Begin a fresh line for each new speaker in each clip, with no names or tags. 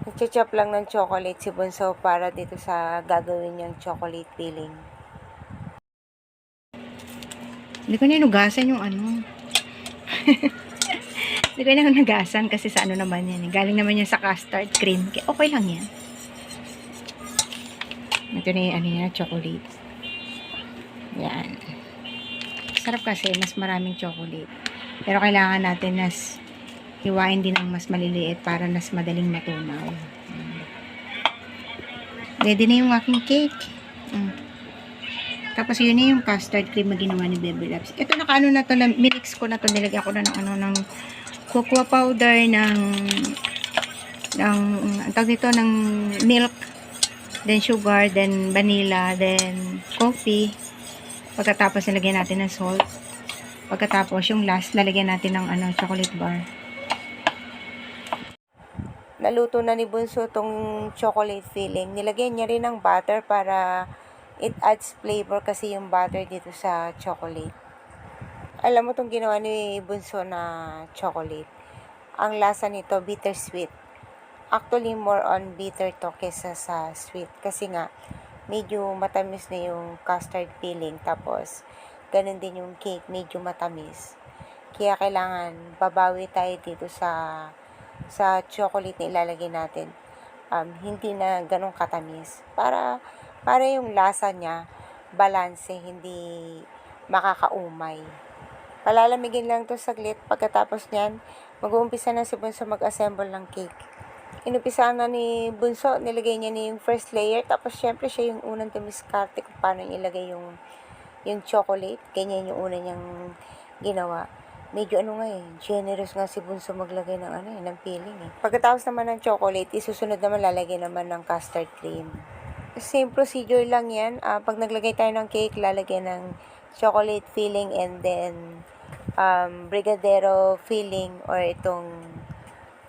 Nagcha-chop lang ng chocolate si Bunso para dito sa gagawin niyang chocolate filling.
Hindi ko na inugasan yung ano. Hindi ko na inugasan kasi sa ano naman yan. Galing naman yan sa custard cream. Okay lang yan. Ito na yung ano yan, chocolate. Yan. Sarap kasi, mas maraming chocolate. Pero kailangan natin hiwain din ng mas maliliit para mas madaling matunaw. Ready na yung aking cake. Tapos yun na yung custard cream na ginawa ni Bebe Labs. Ito nakaano na to, minix ko na to, nilagyan ko na ng cocoa powder, ng ang tawag dito, ng milk, then sugar, then vanilla, then coffee. Pagkatapos nilagyan natin ng salt. Pagkatapos yung last, lalagyan natin ng chocolate bar.
Naluto na ni Bunso tong chocolate filling. Nilagyan niya rin ng butter para it adds flavor kasi yung butter dito sa chocolate. Alam mo tong ginawa ni Bunso na chocolate. Ang lasa nito bittersweet. Actually, more on bitter to kesa sa sweet. Kasi nga, medyo matamis na yung custard filling. Tapos, ganun din yung cake, medyo matamis. Kaya kailangan babawi tayo dito sa chocolate na ilalagay natin. Hindi na ganun katamis. Para yung lasa niya, balanse, hindi makakaumay. Palalamigin lang to saglit. Pagkatapos niyan, mag-uumpisa na si Bunso mag-assemble ng cake. Inumpisahan na ni Bunso, nilagay niya na yung first layer. Tapos, syempre, siya yung unang tumiskarte kung paano ilagay yung chocolate. Ganyan yung una niyang ginawa. Medyo generous nga si Bunso maglagay ng filling eh. Pagkatapos naman ng chocolate, isusunod naman lalagay naman ng custard cream. Same procedure lang yan. Pag naglagay tayo ng cake, lalagyan ng chocolate filling and then brigadero filling or itong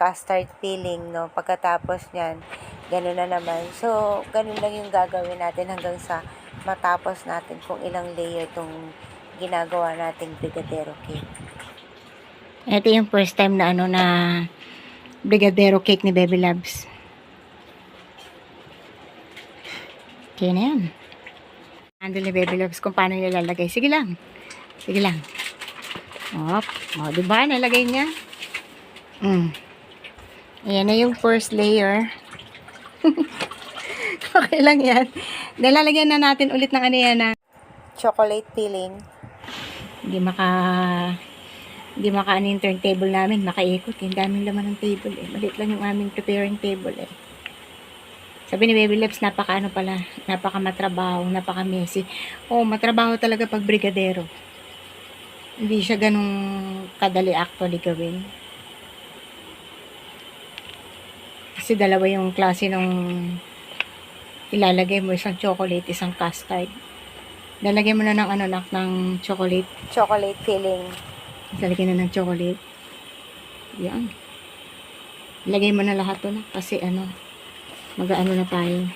custard filling, no? Pagkatapos nyan, ganun na naman. So, ganun lang yung gagawin natin hanggang sa matapos natin kung ilang layer tong ginagawa nating brigadero cake.
Ito yung first time na na brigadero cake ni Bebe Labs. Okay na yan. Handle ni Bebe Labs kung paano nilalagay. Sige lang. Sige lang. Diba? Nalagay niya. Ayan na yung first layer. Okay lang yan. Nilalagyan na natin ulit ng na
chocolate filling.
Hindi yung turntable namin, makaikot. Yung daming laman ng table eh. Malit lang yung aming preparing table eh. Sabi ni Baby Lips, napaka matrabaho, napaka messy. Matrabaho talaga pag brigadero. Hindi siya ganung kadali actually gawin. Kasi dalawa yung klase nung ilalagay mo, isang chocolate, isang custard. Lalagyan mo na ng ng chocolate.
Chocolate filling.
Lalagyan na ng chocolate. Yan. Lagay mo na lahat to na. Kasi mag-ano na tayo.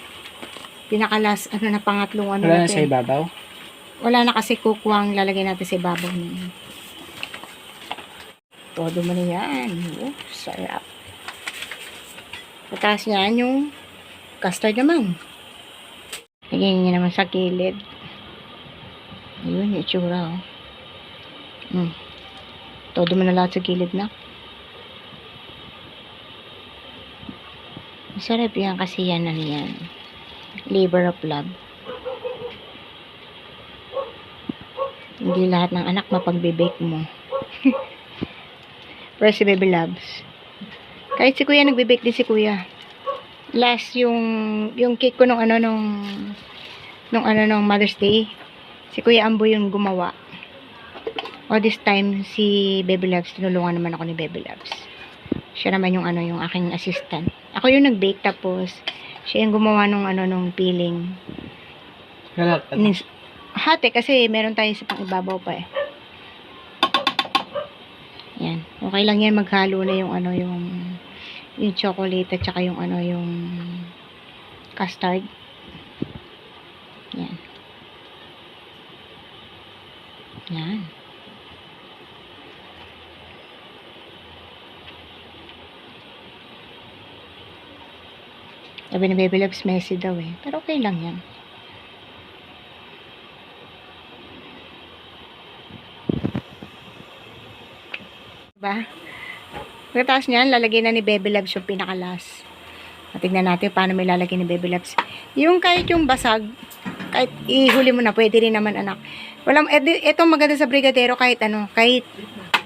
Pinakalas, na pangatlong
wala na sa ibabaw?
Wala na kasi kukuwang lalagay natin sa ibabaw niya. Todo mo na yan. Sarap. Pataas yan yung custard naman. Lagyan niya naman sa kilid. Ayun, yung itsura. Todo mo na lahat sa gilid na. Masarap yan kasi yan yan. Labor of love. Hindi lahat ng anak mapagbe-bake mo. Pero si Baby Loves. Kahit si Kuya, nagbe-bake din si Kuya. Last yung cake ko nung Mother's Day. Si Kuya Ambo yung gumawa. This time, si Baby Loves, tinulungan naman ako ni Baby Loves. Siya naman yung yung aking assistant. Ako yung nag-bake, tapos siya yung gumawa nung filling. Hati, kasi meron tayo sa pang-ibabaw pa eh. Yan. Okay lang yan, maghalo na yung yung chocolate at saka yung yung custard. Yan. Yan. Sabi ni Baby Loves, messy daw eh. Pero okay lang yan. Diba? Pagkatapos niyan, lalagyan na ni Baby Loves yung pinakalas. At tignan natin paano may lalagyan ni Baby Loves. Yung kahit yung basag, kahit ihuli mo na, pwede rin naman anak. Walang, ito maganda sa brigadero kahit ano, kahit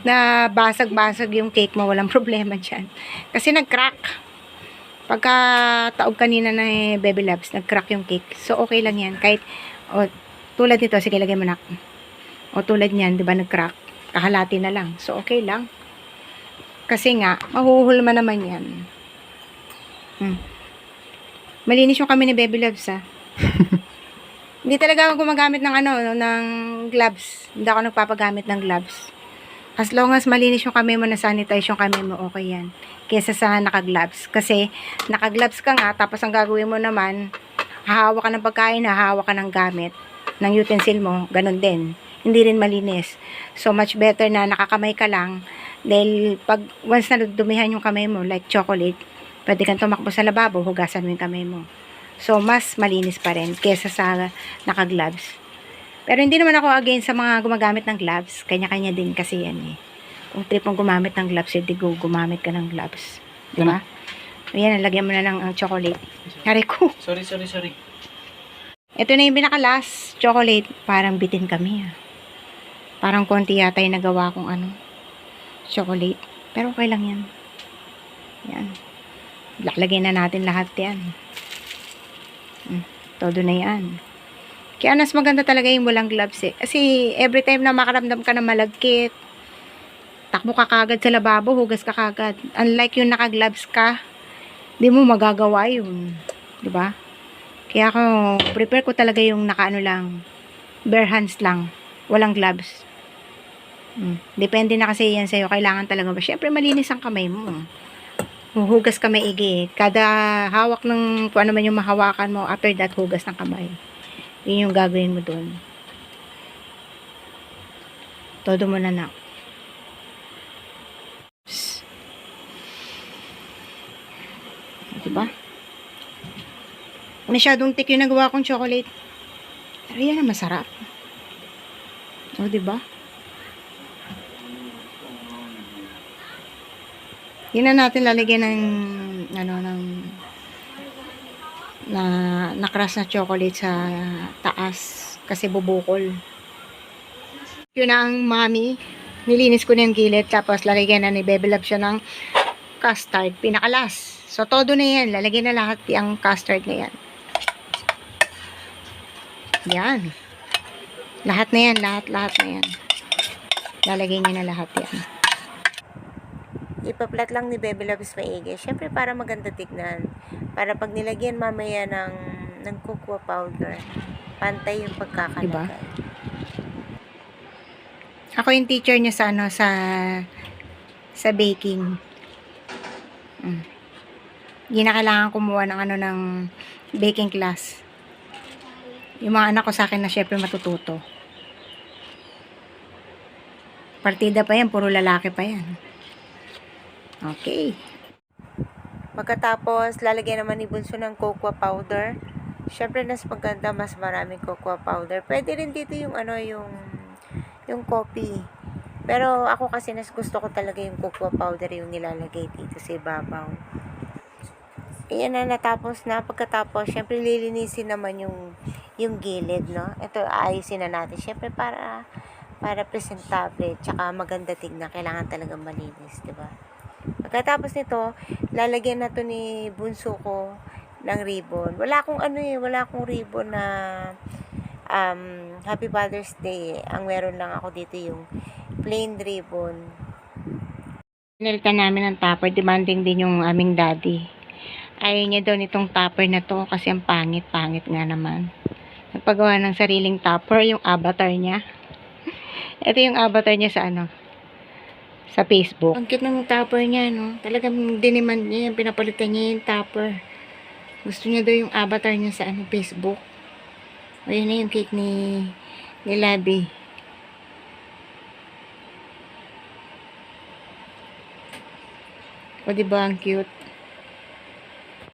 na basag-basag yung cake mo, walang problema dyan. Kasi nag-crack. Pagka taog kanina na Baby Loves, nag-crack yung cake. So, okay lang yan. Kahit, tulad nito, sige, lagay mo na. O, tulad niyan, di ba, nag-crack. Kahalati na lang. So, okay lang. Kasi nga, mahuhulma naman yan. Malinis yung kami ni Baby Loves, ha. Hindi talaga ako gumagamit ng ng gloves. Hindi ako nagpapagamit ng gloves. As long as malinis yung kamay mo, na sanitize yung kamay mo, okay yan. Kesa sa naka-gloves. Kasi, naka-gloves ka nga, tapos ang gagawin mo naman, hahawa ka ng pagkain, hahawa ka ng gamit, ng utensil mo, ganun din. Hindi rin malinis. So, much better na nakakamay ka lang. Dahil, once na dumihan yung kamay mo, like chocolate, pwede kang tumakbo sa lababo, hugasan mo yung kamay mo. So, mas malinis pa rin, kesa sa naka-gloves. Pero hindi naman ako against sa mga gumagamit ng gloves. Kanya-kanya din kasi yan eh. Kung trip mong gumamit ng gloves, hindi gumamit ka ng gloves. Diba? Ayan, nalagyan mo na ng chocolate. Hari ko.
Sorry.
Ito na yung pinaka-last chocolate. Parang bitin kami ah. Parang konti yata yung nagawa kong chocolate. Pero okay lang yan. Yan. Lalagyan na natin lahat yan. Todo na yan. Kaya mas maganda talaga yung walang gloves eh. Kasi every time na makaramdam ka ng malagkit, takbo ka kagad sa lababo, hugas ka kagad. Unlike yung naka-gloves ka, di mo magagawa yun. Diba? Kaya ako, prepare ko talaga yung lang, bare hands lang, walang gloves. Depende na kasi yan sa'yo. Kailangan talaga ba? Siyempre malinis ang kamay mo. Huhugas ka maigi. Kada hawak ng kung ano man yung mahawakan mo, after that, hugas ng kamay. Yun yung gagawin mo doon. Todo mo na na. Diba? Masyadong thick yung nagawa kong chocolate. Pero yan ang masarap. O, diba? Yun na natin lalagyan ng na-crush na chocolate sa taas kasi bubukol. Yun na ang mami. Nilinis ko na yung gilid tapos lalagyan na ni Baby Love siya ng custard. Pinakalas. So, todo na yan. Lalagyan na lahat yung custard na yan. Yan. Lahat na yan. Lahat na yan. Lalagyan niya na lahat yan.
Ipaplat lang ni Baby Loves maigi. Siyempre, para maganda tignan. Para pag nilagyan mamaya ng cocoa powder, pantay yung pagkakalagay.
Diba? Ako yung teacher niya sa sa baking. Hindi na kailangan kumuha ng ng baking class. Yung mga anak ko sa akin na syempre matututo. Partida pa yan, puro lalaki pa yan. Okay.
Pagkatapos, lalagyan naman ni Bunso ng cocoa powder. Syempre, mas maganda, mas maraming cocoa powder. Pwede rin dito yung yung coffee. Pero ako kasi gusto ko talaga yung cocoa powder yung nilalagay dito sa ibabaw. Ayan na, natapos na. Pagkatapos, syempre lilinisin naman yung gilid, no? Ito, ayusin na natin. Syempre, para presentable, tsaka maganda tignan. Kailangan talagang malinis, diba? Pagkatapos nito, lalagyan na to ni Bunso ko ng ribbon. Wala akong ribbon na Happy Father's Day. Ang meron lang ako dito yung plain ribbon.
Pinalitan namin ng topper. Demanding din yung aming daddy. Ayaw niya daw nitong topper na to kasi ang pangit nga naman. Nagpagawa ng sariling topper, yung avatar niya. Ito yung avatar niya sa sa Facebook. Ang cute ng topper niya, no? Talagang diniman niya, pinapalitan niya yung topper. Gusto niya daw yung avatar niya sa Facebook. Ayun na yung cake ni Labby. O, diba ang cute?